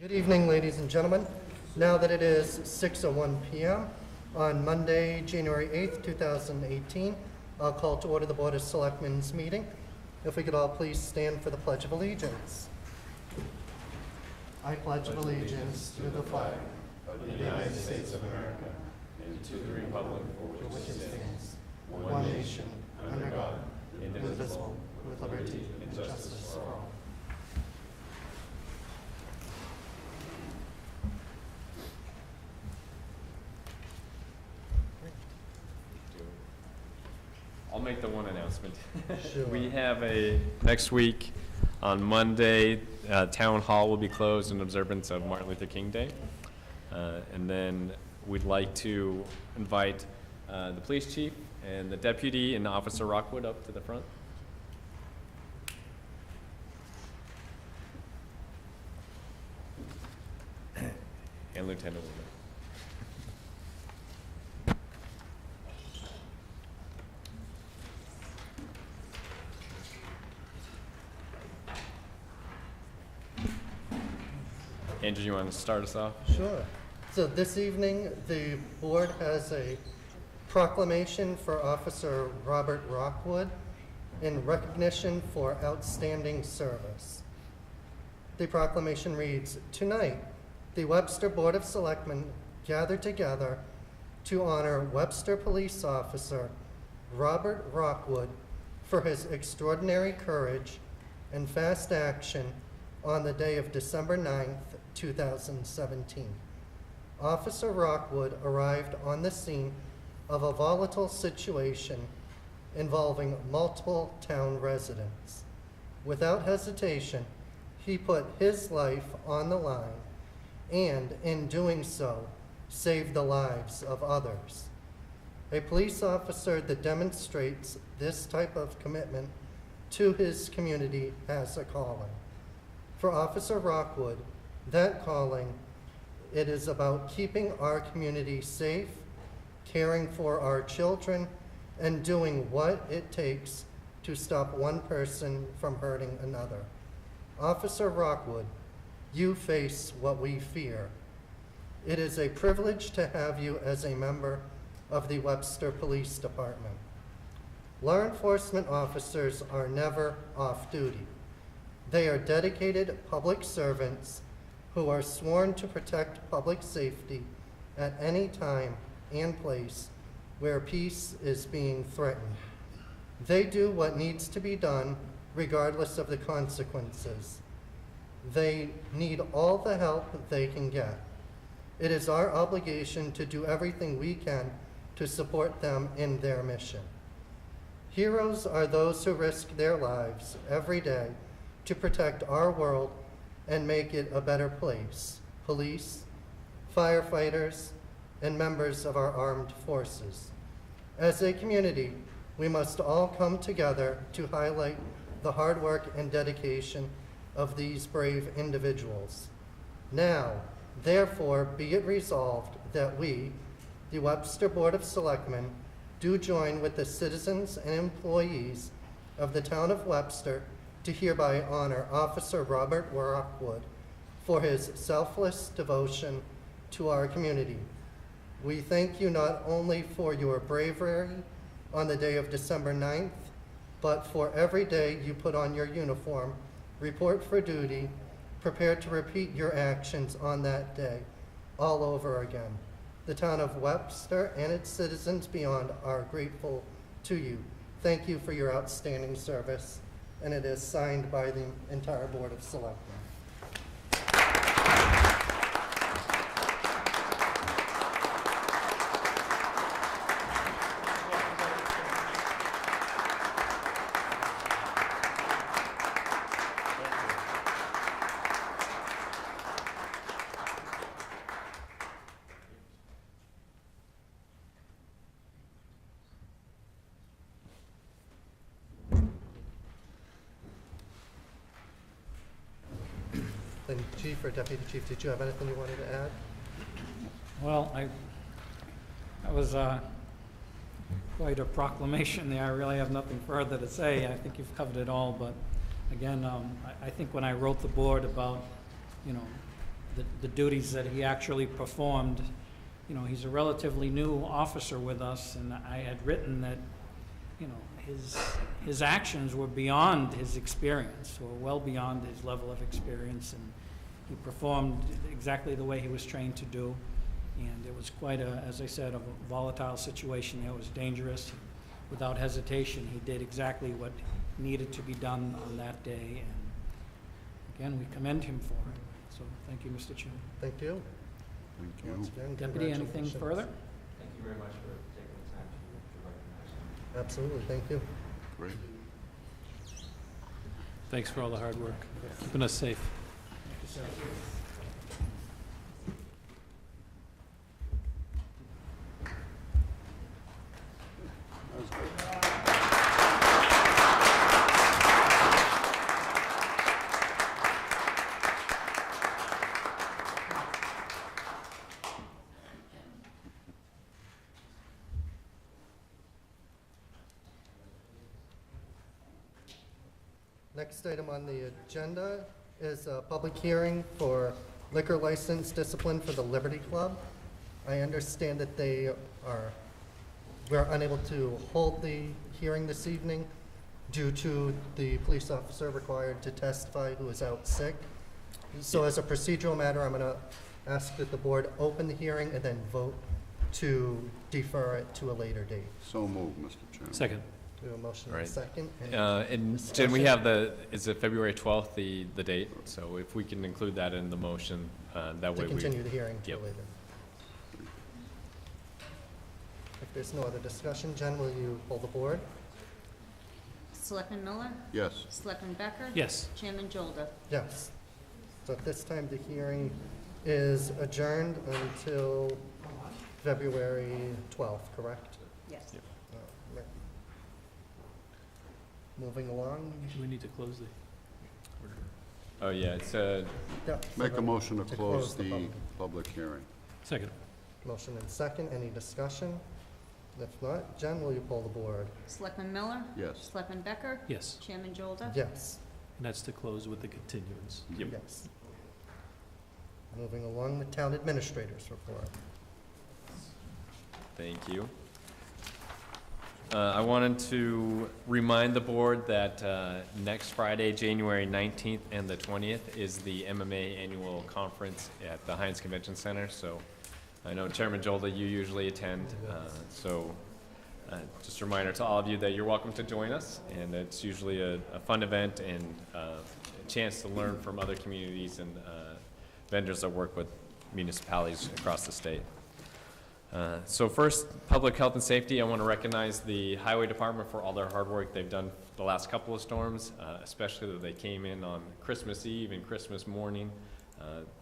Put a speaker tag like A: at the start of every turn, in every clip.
A: Good evening, ladies and gentlemen. Now that it is 6:01 p.m. on Monday, January 8th, 2018, I'll call to order the Board of Selectmen's meeting. If we could all please stand for the Pledge of Allegiance. I pledge allegiance to the flag
B: of the United States of America and to the republic for which it stands,
A: one nation, under God, indivisible, with liberty and justice for all.
B: I'll make the one announcement.
A: Sure.
B: We have next week on Monday, Town Hall will be closed in observance of Martin Luther King Day. And then we'd like to invite the police chief and the deputy and Officer Rockwood up to the front. And Lieutenant Woodman. Andrew, you want to start us off?
A: Sure. So this evening, the board has a proclamation for Officer Robert Rockwood in recognition for outstanding service. The proclamation reads, "Tonight, the Webster Board of Selectmen gathered together to honor Webster Police Officer Robert Rockwood for his extraordinary courage and fast action on the day of December 9th, 2017. Officer Rockwood arrived on the scene of a volatile situation involving multiple town residents. Without hesitation, he put his life on the line and, in doing so, saved the lives of others. A police officer that demonstrates this type of commitment to his community has a calling. For Officer Rockwood, that calling, it is about keeping our community safe, caring for our children, and doing what it takes to stop one person from hurting another. Officer Rockwood, you face what we fear. It is a privilege to have you as a member of the Webster Police Department. Law enforcement officers are never off duty. They are dedicated public servants who are sworn to protect public safety at any time and place where peace is being threatened. They do what needs to be done regardless of the consequences. They need all the help they can get. It is our obligation to do everything we can to support them in their mission. Heroes are those who risk their lives every day to protect our world and make it a better place. Police, firefighters, and members of our armed forces. As a community, we must all come together to highlight the hard work and dedication of these brave individuals. Now, therefore, be it resolved that we, the Webster Board of Selectmen, do join with the citizens and employees of the town of Webster to hereby honor Officer Robert Rockwood for his selfless devotion to our community. We thank you not only for your bravery on the day of December 9th, but for every day you put on your uniform, report for duty, prepare to repeat your actions on that day all over again. The town of Webster and its citizens beyond are grateful to you. Thank you for your outstanding service. And it is signed by the entire Board of Selectmen. Then Chief or Deputy Chief, did you have anything you wanted to add?
C: Well, that was quite a proclamation there. I really have nothing further to say. I think you've covered it all, but again, I think when I wrote the board about, the duties that he actually performed. You know, he's a relatively new officer with us, and I had written that, you know, his actions were beyond his experience, or well beyond his level of experience, and he performed exactly the way he was trained to do. And it was quite a, as I said, a volatile situation. It was dangerous. Without hesitation, he did exactly what needed to be done on that day. And again, we commend him for it. So thank you, Mr. Chairman.
A: Thank you.
D: Thank
A: Once
D: you.
A: again,
C: Deputy, anything
A: congratulations.
C: further?
E: Thank you very much for taking the time to recognize him.
A: Absolutely, thank you.
D: Great.
F: Thanks for all the hard work, keeping us safe.
D: That was good.
A: Next item on the agenda is a public hearing for liquor license discipline for the Liberty Club. I understand that we're unable to hold the hearing this evening due to the police officer required to testify who is out sick. So as a procedural matter, I'm going to ask that the board open the hearing and then vote to defer it to a later date.
D: So moved, Mr. Chairman.
F: Second.
A: Do a motion and a
B: Right.
A: second. Any
B: And Jen, we
A: discussion?
B: have is it February 12th, the date? So if we can include that in the motion, that way
A: To
B: we.
A: continue the hearing till
B: Yep.
A: later. If there's no other discussion, Jen, will you pull the board?
G: Selectman Miller?
D: Yes.
G: Selectman Becker?
F: Yes.
G: Chairman Jolda?
A: Yes. So at this time, the hearing is adjourned until February 12th, correct?
G: Yes.
B: Yep.
A: Right. Moving along.
F: Do we need to close the?
B: Oh, yeah, it's,
A: Yeah, so
D: Make a
A: then
D: motion to close the
A: public.
D: public hearing.
F: Second.
A: Motion and second. Any discussion? If not, Jen, will you pull the board?
G: Selectman Miller?
D: Yes.
G: Selectman Becker?
F: Yes.
G: Chairman Jolda?
A: Yes.
F: And that's to close with the continuance.
B: Yep.
A: Yes. Moving along, the town administrator's report.
B: Thank you. I wanted to remind the board that next Friday, January 19th and the 20th is the MMA annual conference at the Heinz Convention Center. So I know Chairman Jolda, you usually attend. So just a reminder to all of you that you're welcome to join us. And it's usually a fun event and a chance to learn from other communities and vendors that work with municipalities across the state. So first, public health and safety, I want to recognize the highway department for all their hard work they've done the last couple of storms, especially that they came in on Christmas Eve and Christmas morning.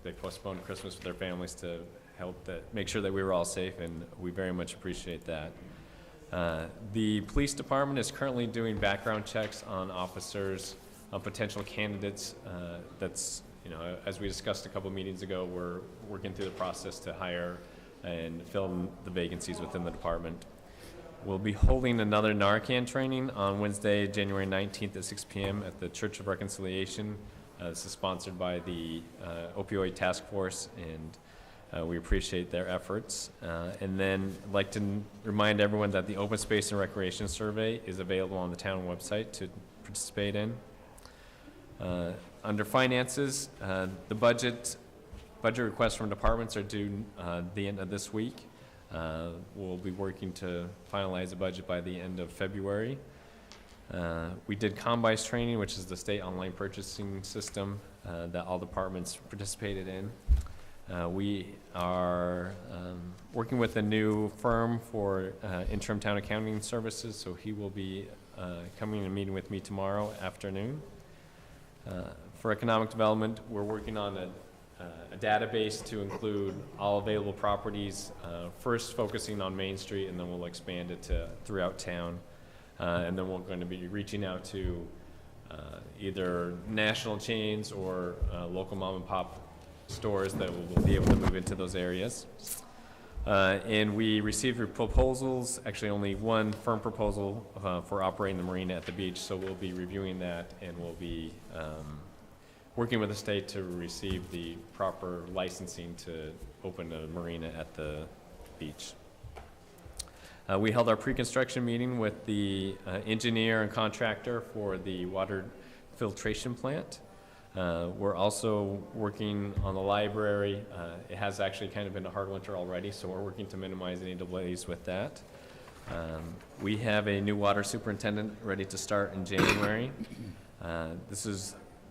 B: They postponed Christmas with their families to help make sure that we were all safe, and we very much appreciate that. The police department is currently doing background checks on officers, on potential candidates. That's, as we discussed a couple meetings ago, we're working through the process to hire and fill the vacancies within the department. We'll be holding another Narcan training on Wednesday, January 19th at 6 p.m. at the Church of Reconciliation. This is sponsored by the Opioid Task Force, and we appreciate their efforts. And then I'd like to remind everyone that the Open Space and Recreation Survey is available on the town website to participate in. Under finances, the budget requests from departments are due the end of this week. We'll be working to finalize the budget by the end of February. We did Combis training, which is the state online purchasing system that all departments participated in. We are working with a new firm for interim town accounting services, so he will be coming and meeting with me tomorrow afternoon. For economic development, we're working on a database to include all available properties, first focusing on Main Street, and then we'll expand it to throughout town. And then we're going to be reaching out to either national chains or local mom and pop stores that will be able to move into those areas. And we received proposals, actually only one firm proposal for operating the marina at the beach, so we'll be reviewing that, and we'll be working with the state to receive the proper licensing to open a marina at the beach. We held our pre-construction meeting with the engineer and contractor for the water filtration plant. We're also working on the library. It has actually kind of been a hard winter already, so we're working to minimize any delays with that. We have a new water superintendent ready to start in January.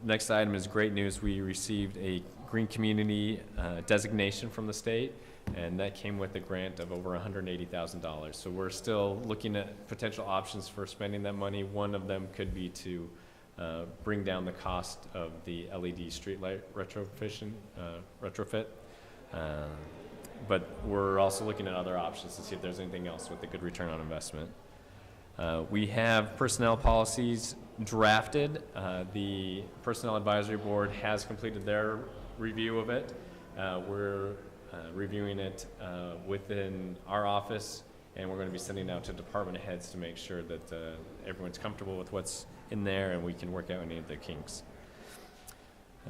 B: Next item is great news. We received a green community designation from the state, and that came with a grant of over $180,000. So we're still looking at potential options for spending that money. One of them could be to bring down the cost of the LED streetlight retrofit. But we're also looking at other options to see if there's anything else with a good return on investment. We have personnel policies drafted. The Personnel Advisory Board has completed their review of it. We're reviewing it within our office, and we're going to be sending out to department heads to make sure that everyone's comfortable with what's in there and we can work out any of the kinks.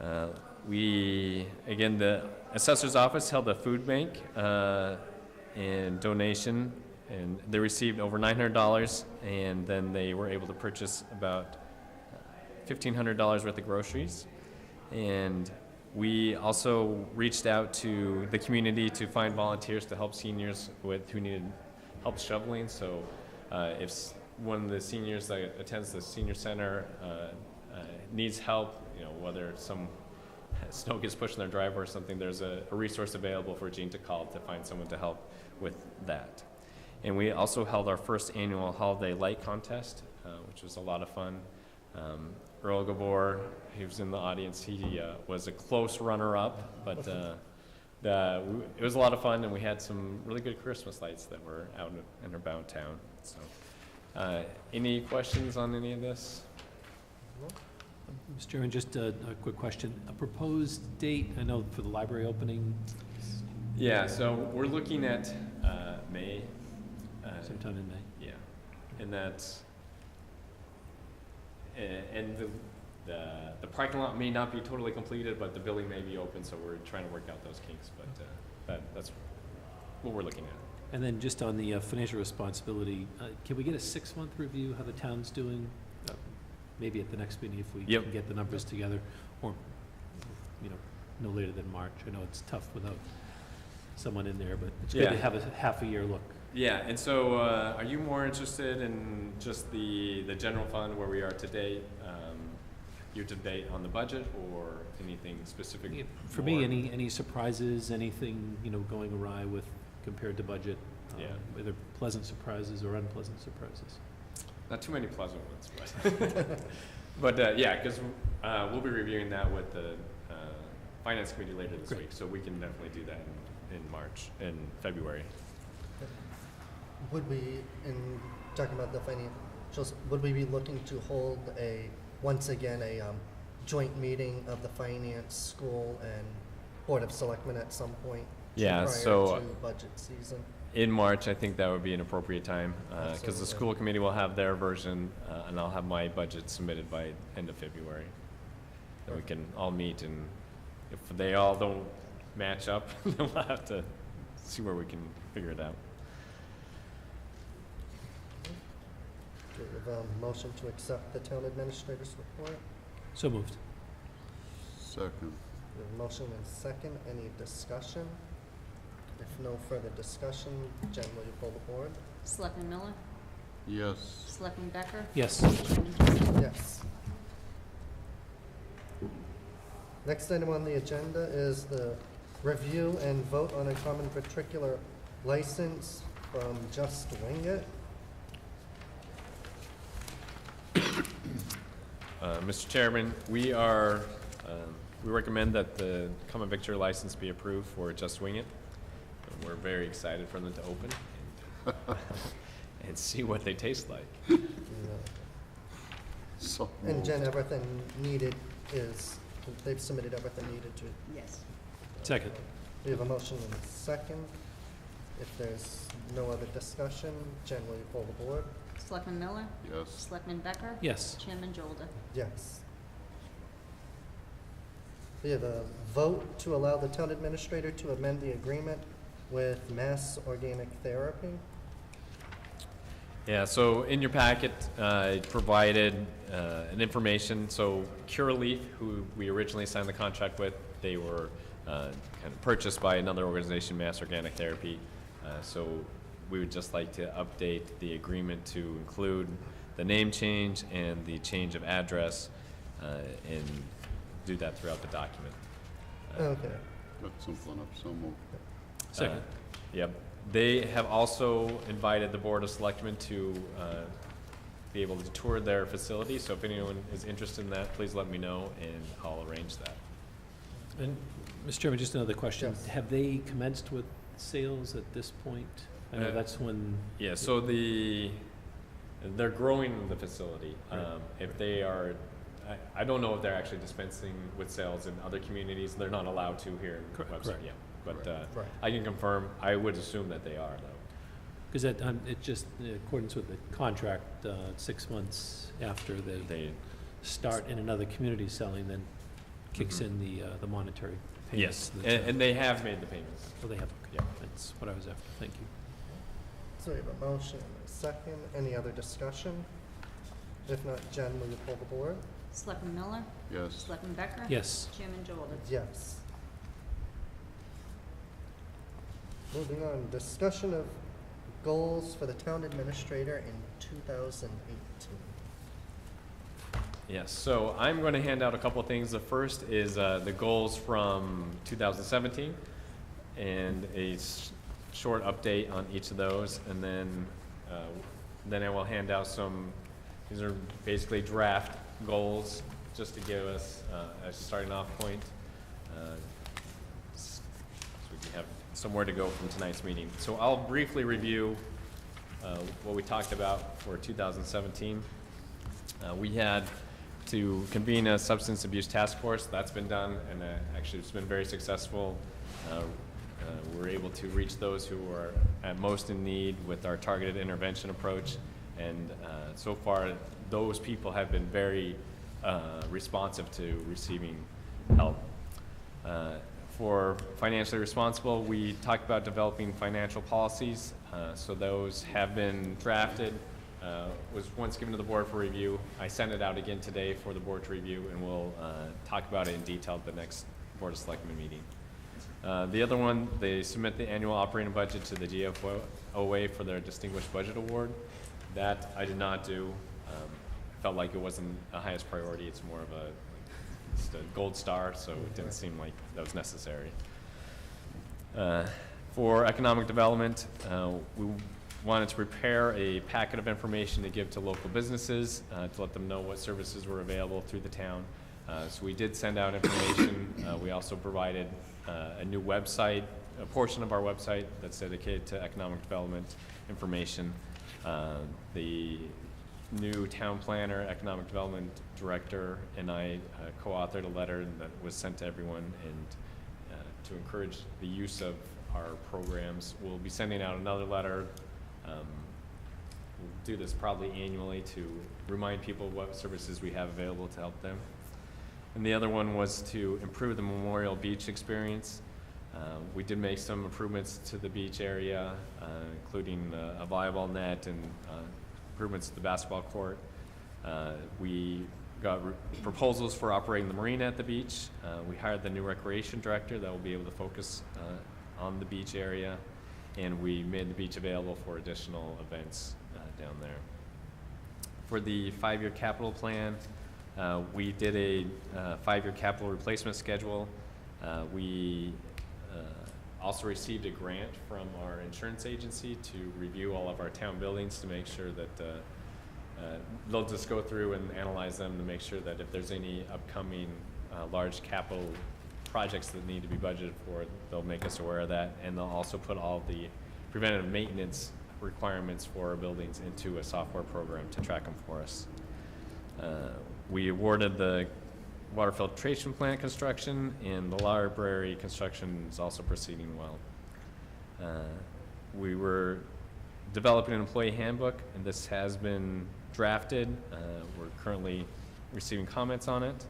B: Again, the assessor's office held a food bank and donation, and they received over $900, and then they were able to purchase about $1,500 worth of groceries. And we also reached out to the community to find volunteers to help seniors who needed help shoveling. So if one of the seniors that attends the senior center needs help, whether some snow gets pushed in their driveway or something, there's a resource available for Gene to call to find someone to help with that. And we also held our first annual Holiday Light Contest, which was a lot of fun. Earl Gabor, he was in the audience, he was a close runner-up, but it was a lot of fun, and we had some really good Christmas lights that were out and about town. So, any questions on any of this?
F: Mr. Chairman, just a quick question. A proposed date, I know for the library opening?
B: Yeah, so we're looking at May.
F: Sometime in May.
B: Yeah, and that's, and the parking lot may not be totally completed, but the building may be open, so we're trying to work out those kinks, but that's what we're looking at.
F: And then just on the financial responsibility, can we get a 6-month review, how the town's doing? Maybe at the next meeting if we
B: Yep.
F: can get the numbers together, or, no later than March. I know it's tough without someone in there, but it's good
B: Yeah.
F: to have a half-a-year look.
B: Yeah, and so are you more interested in just the general fund where we are today, year to date on the budget, or anything specific?
F: For me, any surprises, anything, going awry with, compared to budget?
B: Yeah.
F: Whether pleasant surprises or unpleasant surprises?
B: Not too many pleasant ones, but yeah, because we'll be reviewing that with the Finance Committee later this
F: Great.
B: week, so we can definitely do that in February.
A: Would we, in talking about the financials, would we be looking to hold once again, a joint meeting of the finance, school, and Board of Selectmen at some point?
B: Yeah,
A: prior
B: so
A: to budget season?
B: in March, I think that would be an appropriate time, because
A: Absolutely.
B: the school committee will have their version, and I'll have my budget submitted by end of February. Then we can all meet, and if they all don't match up, then we'll have to see where we can figure it out.
A: Do we have a motion to accept the town administrator's report?
F: So moved.
D: Second.
A: We have a motion and second. Any discussion? If no further discussion, Jen, will you pull the board?
G: Selectman Miller?
D: Yes.
G: Selectman Becker?
F: Yes.
G: Chairman Jones?
A: Yes. Next item on the agenda is the review and vote on a common particular license from Just Wing It.
B: Mr. Chairman, we recommend that the common victor license be approved for Just Wing It. And we're very excited for them to open and see what they taste like.
D: So
A: And
D: moved.
A: Jen, everything needed they've submitted everything needed to.
G: Yes.
F: Second.
A: We have a motion and a second. If there's no other discussion, Jen, will you pull the board?
G: Selectman Miller?
D: Yes.
G: Selectman Becker?
F: Yes.
G: Chairman Jolda?
A: Yes. We have a vote to allow the town administrator to amend the agreement with Mass Organic Therapy.
B: Yeah, so in your packet, it provided an information. So Curaleaf, who we originally signed the contract with, they were kind of purchased by another organization, Mass Organic Therapy. So we would just like to update the agreement to include the name change and the change of address, and do that throughout the document.
A: Okay.
D: That's simple enough, so moved.
F: Second.
B: Yep. They have also invited the Board of Selectmen to be able to tour their facility. So if anyone is interested in that, please let me know and I'll arrange that.
F: And, Mr. Chairman, just another question.
A: Yes.
F: Have they commenced with sales at this point? I know that's when,
B: Yeah, so they're growing the facility. If they are, I don't know if they're actually dispensing with sales in other communities. They're not allowed to here in
F: Correct.
B: Webster,
F: Correct.
B: yeah. But
A: Right.
B: I can confirm, I would assume that they are, though.
F: because it just, in accordance with the contract, 6 months after they
B: They,
F: start in another community selling, then kicks
B: Mhm.
F: in the monetary payments.
B: yes,
F: to the town.
B: and they have made the payments.
F: Oh, they have, okay.
B: Yeah.
F: That's what I was after, thank you.
A: So we have a motion and a second. Any other discussion? If not, Jen, will you pull the board?
G: Selectman Miller?
D: Yes.
G: Selectman Becker?
F: Yes.
G: Chairman Jordan?
A: Yes. Moving on, discussion of goals for the town administrator in 2018.
B: Yes, so I'm going to hand out a couple of things. The first is the goals from 2017 and a short update on each of those, and then I will hand out some. These are basically draft goals, just to give us a starting off point, so we can have somewhere to go from tonight's meeting. So I'll briefly review what we talked about for 2017. We had to convene a substance abuse task force. That's been done, and actually it's been very successful. We're able to reach those who are at most in need with our targeted intervention approach, and so far those people have been very responsive to receiving help. For financially responsible, we talked about developing financial policies, so those have been drafted. Was once given to the board for review. I sent it out again today for the board to review, and we'll talk about it in detail at the next Board of Selectmen meeting. The other one, they submit the annual operating budget to the GFOA for their Distinguished Budget Award. That I did not do. Felt like it wasn't the highest priority. It's more of just a gold star, so it didn't seem like that was necessary. For economic development, we wanted to prepare a packet of information to give to local businesses to let them know what services were available through the town. So we did send out information. We also provided a new website, a portion of our website that's dedicated to economic development information. The new town planner, economic development director, and I co-authored a letter that was sent to everyone, and to encourage the use of our programs. We'll be sending out another letter. We'll do this probably annually to remind people what services we have available to help them. And the other one was to improve the Memorial Beach experience. We did make some improvements to the beach area, including a volleyball net and improvements to the basketball court. We got proposals for operating the marina at the beach. We hired the new recreation director that will be able to focus on the beach area, and we made the beach available for additional events down there. For the 5-year capital plan, we did a 5-year capital replacement schedule. We also received a grant from our insurance agency to review all of our town buildings to make sure that they'll just go through and analyze them to make sure that if there's any upcoming large capital projects that need to be budgeted for, they'll make us aware of that, and they'll also put all the preventative maintenance requirements for our buildings into a software program to track them for us. We awarded the water filtration plant construction, and the library construction is also proceeding well. We were developing an employee handbook, and this has been drafted. We're currently receiving comments on it.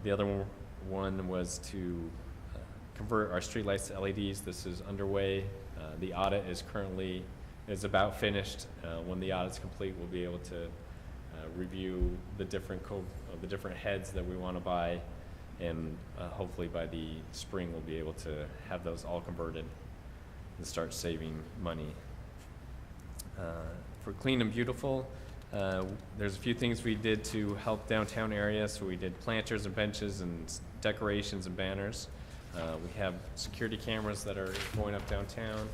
B: The other one One was to convert our streetlights to LEDs. This is underway. The audit is about finished. When the audit's complete, we'll be able to review the different heads that we want to buy, and hopefully by the spring we'll be able to have those all converted and start saving money. For Clean and Beautiful, there's a few things we did to help downtown area. So we did planters and benches and decorations and banners. We have security cameras that are going up downtown.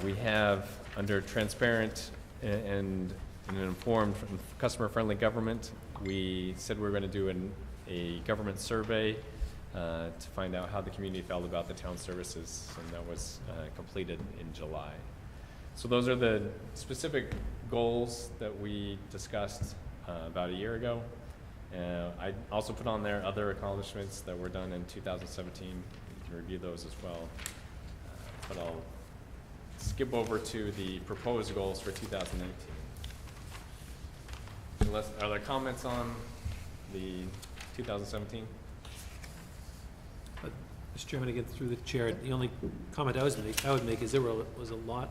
B: We have, under transparent and an informed, customer-friendly government, we said we were going to do a government survey to find out how the community felt about the town services, and that was completed in July. So those are the specific goals that we discussed about a year ago. I also put on there other accomplishments that were done in 2017. You can review those as well. But I'll skip over to the proposed goals for 2019. Are there comments on the 2017?
F: Mr. Chairman, again, through the chair, the only comment I would make is there was a lot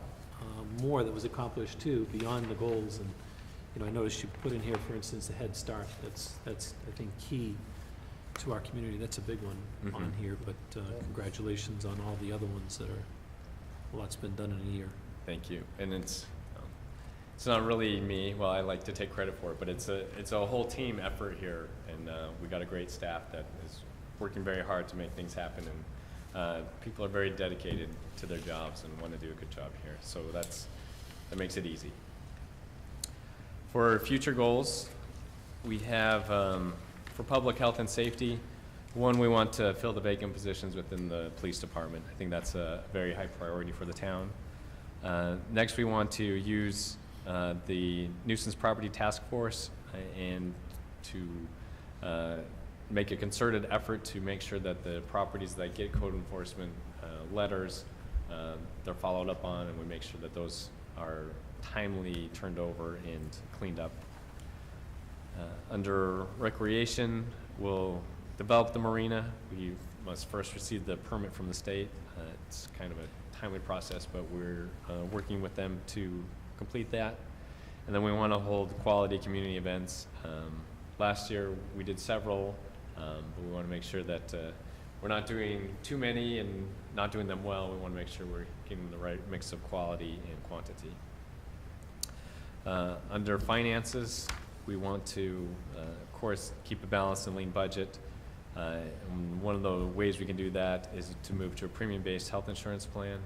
F: more that was accomplished too, beyond the goals. And, I noticed you put in here, for instance, the Head Start. That's I think, key to our community. That's a big one on here, but congratulations on all the other ones that are, a lot's been done in a year.
B: Thank you. And it's not really me. Well, I like to take credit for it, but it's a whole team effort here, and we got a great staff that is working very hard to make things happen, and people are very dedicated to their jobs and want to do a good job here. So that makes it easy. For future goals, we have for public health and safety. One, we want to fill the vacant positions within the police department. I think that's a very high priority for the town. Next, we want to use the nuisance property task force and to make a concerted effort to make sure that the properties that get code enforcement letters, they're followed up on, and we make sure that those are timely turned over and cleaned up. Under recreation, we'll develop the marina. We must first receive the permit from the state. It's kind of a timely process, but we're working with them to complete that. And then we want to hold quality community events. Last year we did several, but we want to make sure that we're not doing too many and not doing them well. We want to make sure we're getting the right mix of quality and quantity. Under finances, we want to, of course, keep a balanced and lean budget. And one of the ways we can do that is to move to a premium-based health insurance plan.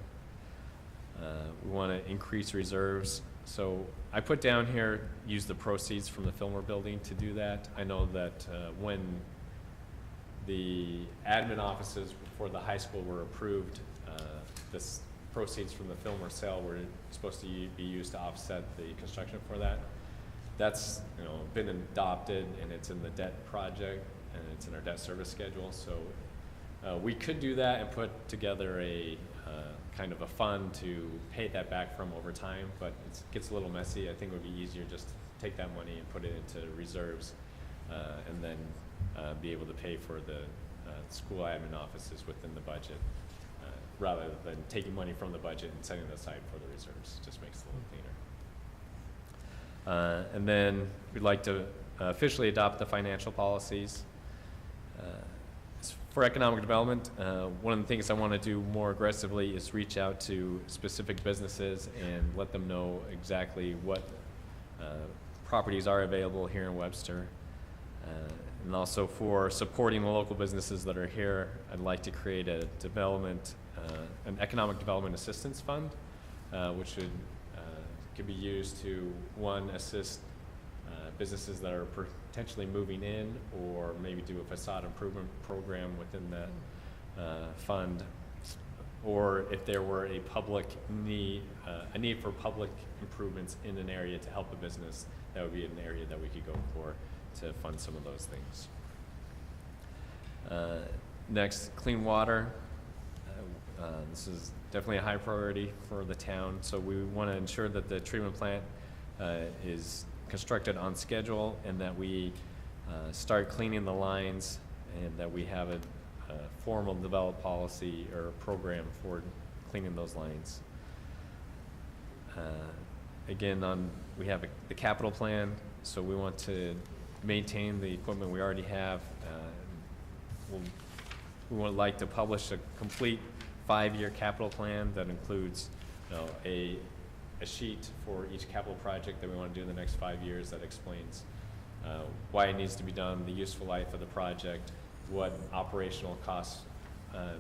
B: We want to increase reserves. So I put down here, use the proceeds from the Fillmore building to do that. I know that when the admin offices for the high school were approved, this proceeds from the Fillmore sale were supposed to be used to offset the construction for that. That's been adopted, and it's in the debt project, and it's in our debt service schedule. So we could do that and put together a kind of a fund to pay that back from over time, but it gets a little messy. I think it would be easier just to take that money and put it into reserves, and then be able to pay for the school admin offices within the budget, rather than taking money from the budget and setting it aside for the reserves. Just makes it a little cleaner. And then we'd like to officially adopt the financial policies. For economic development, one of the things I want to do more aggressively is reach out to specific businesses and let them know exactly what properties are available here in Webster. And also for supporting the local businesses that are here, I'd like to create a an economic development assistance fund, which could be used to, one, assist businesses that are potentially moving in, or maybe do a facade improvement program within that fund, or if there were a public need, a need for public improvements in an area to help a business, that would be an area that we could go for to fund some of those things. Next, clean water. This is definitely a high priority for the town, so we want to ensure that the treatment plant is constructed on schedule, and that we start cleaning the lines and that we have a formal developed policy or program for cleaning those lines. Again, we have the capital plan, so we want to maintain the equipment we already have. We would like to publish a complete 5-year capital plan that includes, a sheet for each capital project that we want to do in the next 5 years that explains why it needs to be done, the useful life of the project, what operational costs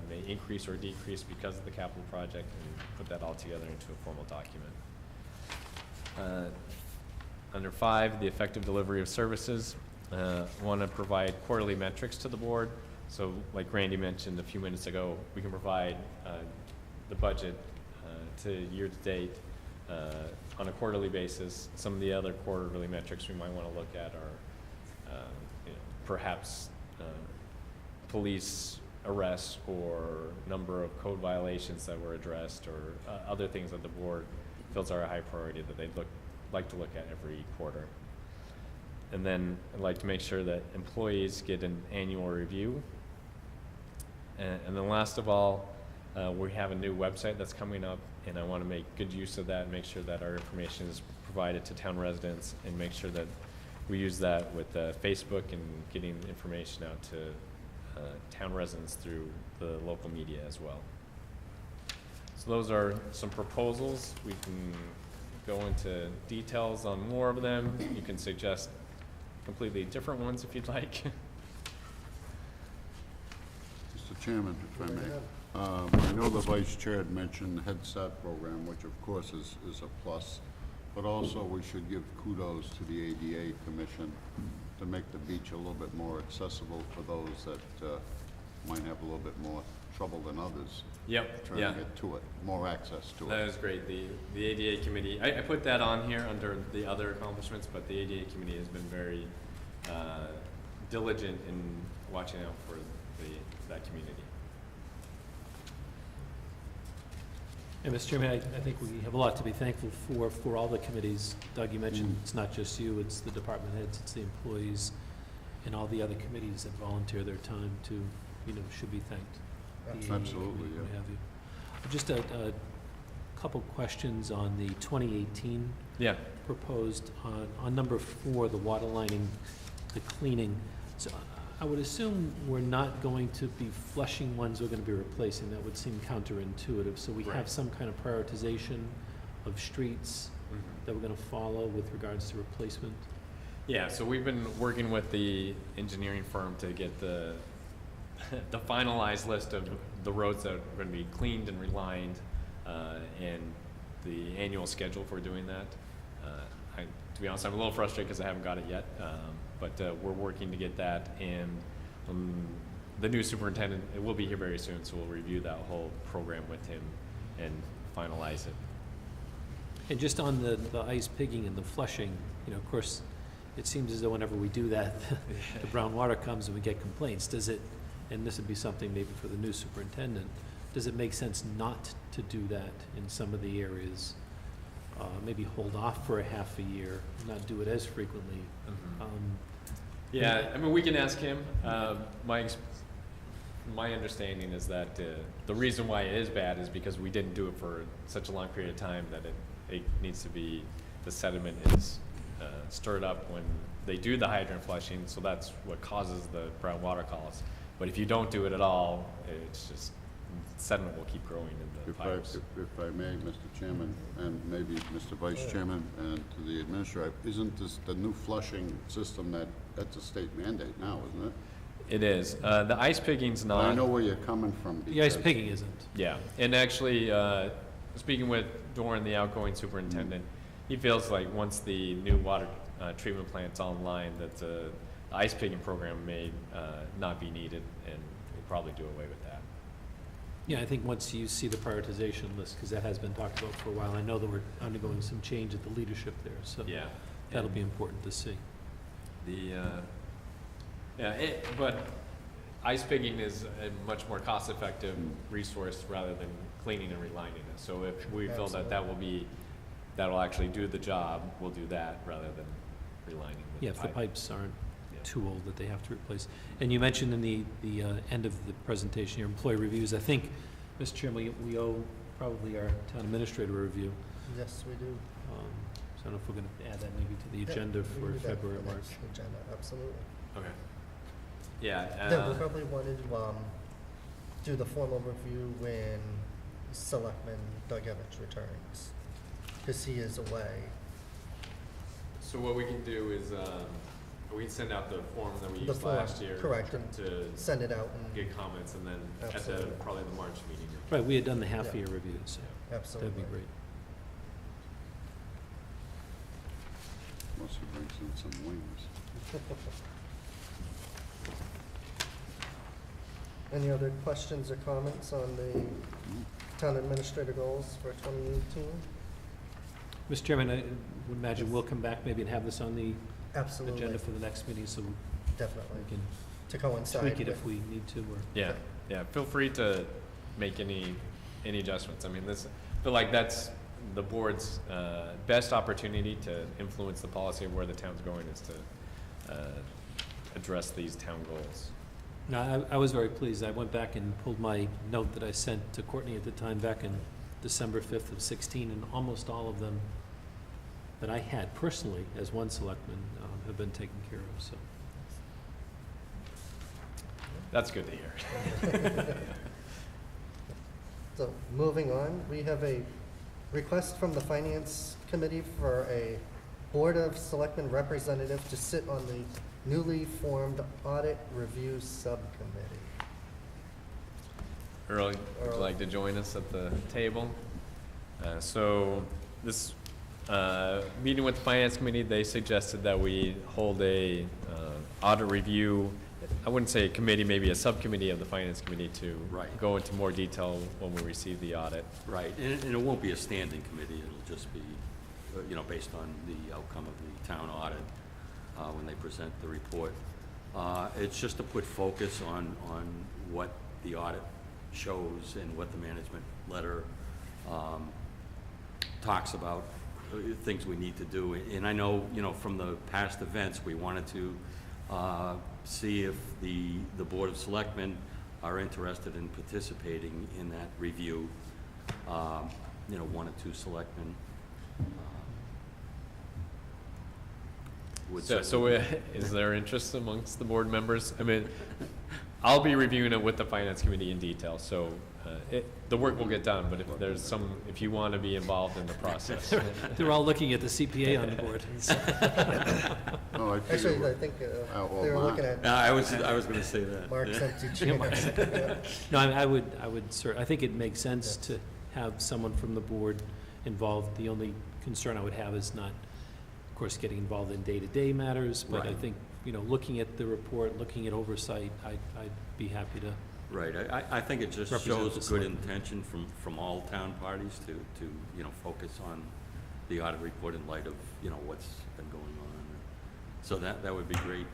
B: may increase or decrease because of the capital project, and put that all together into a formal document. Under 5, the effective delivery of services. Want to provide quarterly metrics to the board. So like Randy mentioned a few minutes ago, we can provide the budget to year to date on a quarterly basis. Some of the other quarterly metrics we might want to look at are perhaps police arrests or number of code violations that were addressed, or other things that the board feels are a high priority that they'd like to look at every quarter. And then I'd like to make sure that employees get an annual review. And then last of all, we have a new website that's coming up, and I want to make good use of that and make sure that our information is provided to town residents, and make sure that we use that with Facebook and getting information out to town residents through the local media as well. So those are some proposals. We can go into details on more of them. You can suggest completely different ones if you'd like.
D: Mr. Chairman, if I may. I know the Vice Chair had mentioned the Head Start program, which of course is a plus, but also we should give kudos to the ADA Commission to make the beach a little bit more accessible for those that might have a little bit more trouble than others.
B: Yep.
D: Trying to get to it, more access to it.
B: That is great. The ADA committee, I put that on here under the other accomplishments, but the ADA committee has been very diligent in watching out for that community.
F: And Mr. Chairman, I think we have a lot to be thankful for all the committees. Doug, you mentioned it's not just you, it's the department heads, it's the employees, and all the other committees that volunteer their time to, should be thanked.
D: Absolutely,
F: what
D: yeah.
F: have you. Just a couple questions on the 2018 proposed on number 4, the water lining, the cleaning. So I would assume we're not going to be flushing ones we're going to be replacing. That would seem counterintuitive. So we have some kind of prioritization of streets that we're going to follow with regards to replacement.
B: Yeah, so we've been working with the engineering firm to get the finalized list of the roads that are going to be cleaned and relined, and the annual schedule for doing that. To be honest, I'm a little frustrated because I haven't got it yet, but we're working to get that, and the new superintendent, it will be here very soon, so we'll review that whole program with him and finalize it.
F: And just on the ice pigging and the flushing, of course, it seems as though whenever we do that, the brown water comes and we get complaints. Does it, and this would be something maybe for the new superintendent, does it make sense not to do that in some of the areas? Maybe hold off for a half a year, not do it as frequently.
B: Yeah, I mean, we can ask him. My understanding is that the reason why it is bad is because we didn't do it for such a long period of time that it needs to be, the sediment is stirred up when they do the hydrant flushing, so that's what causes the brown water calls. But if you don't do it at all, it's just, sediment will keep growing in the pipes.
D: If I may, Mr. Chairman, and maybe Mr. Vice Chairman, and to the administrator, isn't this the new flushing system that's a state mandate now, isn't it?
B: It is. The ice pigging's not.
D: I know where you're coming from.
F: The ice pigging isn't.
B: Yeah, and actually, speaking with Doran, the outgoing superintendent, he feels like once the new water treatment plant's online, that the ice pigging program may not be needed, and we'll probably do away with that.
F: Yeah, I think once you see the prioritization list, because that has been talked about for a while, I know that we're undergoing some change at the leadership there, so
B: Yeah,
F: that'll be important to see.
B: But ice pigging is a much more cost-effective resource rather than cleaning and relining it. So if we feel that that'll actually do the job, we'll do that rather than relining the
F: Yeah, if the
B: pipe.
F: pipes aren't tool that they have to replace. And you mentioned in the end of the presentation, your employee reviews. I think, Mr. Chairman, we owe probably our town administrator a review.
A: Yes, we do.
F: So I don't know if we're going to add that maybe to the
A: Yeah,
F: agenda
A: we
F: for
A: can do that
F: February,
A: the
F: March.
A: next Agenda, absolutely.
B: Okay. Yeah.
A: Then we probably wanted to do the formal review when Selectman Dugevich returns, because he is away.
B: So what we can do is, we can send out the form that we
A: The
B: used
A: form,
B: last year.
A: correct, and
B: To
A: Send it out and,
B: get comments, and then at
A: Absolutely.
B: probably the March meeting.
F: Right, we had done the
A: Yeah.
F: half-year review, so
A: absolutely.
F: that'd be great.
D: Must have brings in some wings.
A: Any other questions or comments on the town administrator goals for 2018?
F: Mr. Chairman, I would imagine we'll come back maybe and have this on the
A: Absolutely,
F: agenda for the next meeting, so we
A: definitely,
F: can
A: to coincide
F: tweak it
A: with.
F: if we need to, or.
B: Yeah, yeah, feel free to make any adjustments. I mean, I feel like that's the board's best opportunity to influence the policy of where the town's going, is to address these town goals.
F: No, I was very pleased. I went back and pulled my note that I sent to Courtney at the time back in December 5th of 16, and almost all of them that I had personally as one selectman have been taken care of, so.
B: That's good to hear.
A: So, moving on, we have a request from the Finance Committee for a Board of Selectmen representative to sit on the newly formed Audit Review Subcommittee.
B: Earl, would you like to join us at the table? So this meeting with the Finance Committee, they suggested that we hold a audit review. I wouldn't say a committee, maybe a subcommittee of the Finance Committee to
H: Right.
B: go into more detail when we receive the audit.
H: Right, and it won't be a standing committee, it'll just be, based on the outcome of the town audit, when they present the report. It's just to put focus on what the audit shows and what the management letter talks about, things we need to do. And I know, from the past events, we wanted to see if the Board of Selectmen are interested in participating in that review. One or two selectmen would
B: So
H: certainly-
B: is there interest amongst the board members? I mean, I'll be reviewing it with the Finance Committee in detail, so the work will get done, but if you want to be involved in the process.
F: They're all looking at the CPA on the board.
D: No, I
A: Actually,
D: figure,
A: I think
D: well,
A: they were
D: Mark-
A: looking at
H: I was gonna say that.
A: Mark's
H: yeah.
A: empty chair.
F: No, I think it makes sense to have someone from the board involved. The only concern I would have is not, of course, getting involved in day-to-day matters, but I
H: Right.
F: think, looking at the report, looking at oversight, I'd be happy to.
H: Right, I think it just
F: Represent the
H: shows good
F: selectmen.
H: intention from all town parties to focus on the audit report in light of, what's been going on. So that would be great.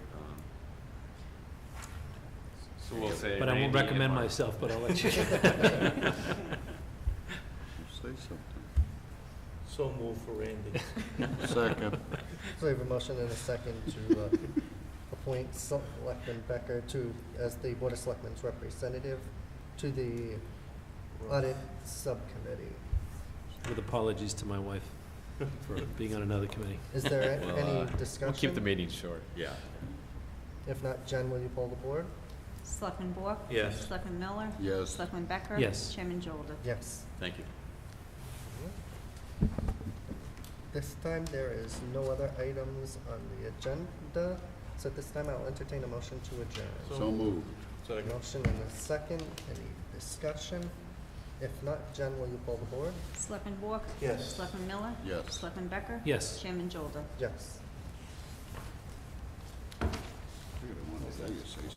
B: So we'll say
F: But I won't
B: Randy and
F: recommend
B: Mark.
F: myself, but I'll let you.
D: Say something.
I: So move for Randy.
D: Second.
A: So we have a motion and a second to appoint Selectman Becker as the Board of Selectmen's representative to the Audit Subcommittee.
F: With apologies to my wife for being on another committee.
A: Is there
B: Well,
A: any discussion?
B: We'll keep the meeting short.
H: Yeah.
A: If not, Jen, will you poll the board?
G: Selectman Bork?
I: Yes.
G: Selectman Miller?
D: Yes.
G: Selectman Becker?
F: Yes.
G: Chairman Jolder?
A: Yes.
H: Thank you.
A: This time, there is no other items on the agenda, so at this time, I'll entertain a motion to adjourn.
D: So moved.
I: Second.
A: Motion and a second, any discussion? If not, Jen, will you poll the board?
G: Selectman Bork?
I: Yes.
G: Selectman Miller?
D: Yes.
G: Selectman Becker?
F: Yes.
G: Chairman Jolder?
A: Yes.
D: I gotta wonder, how you say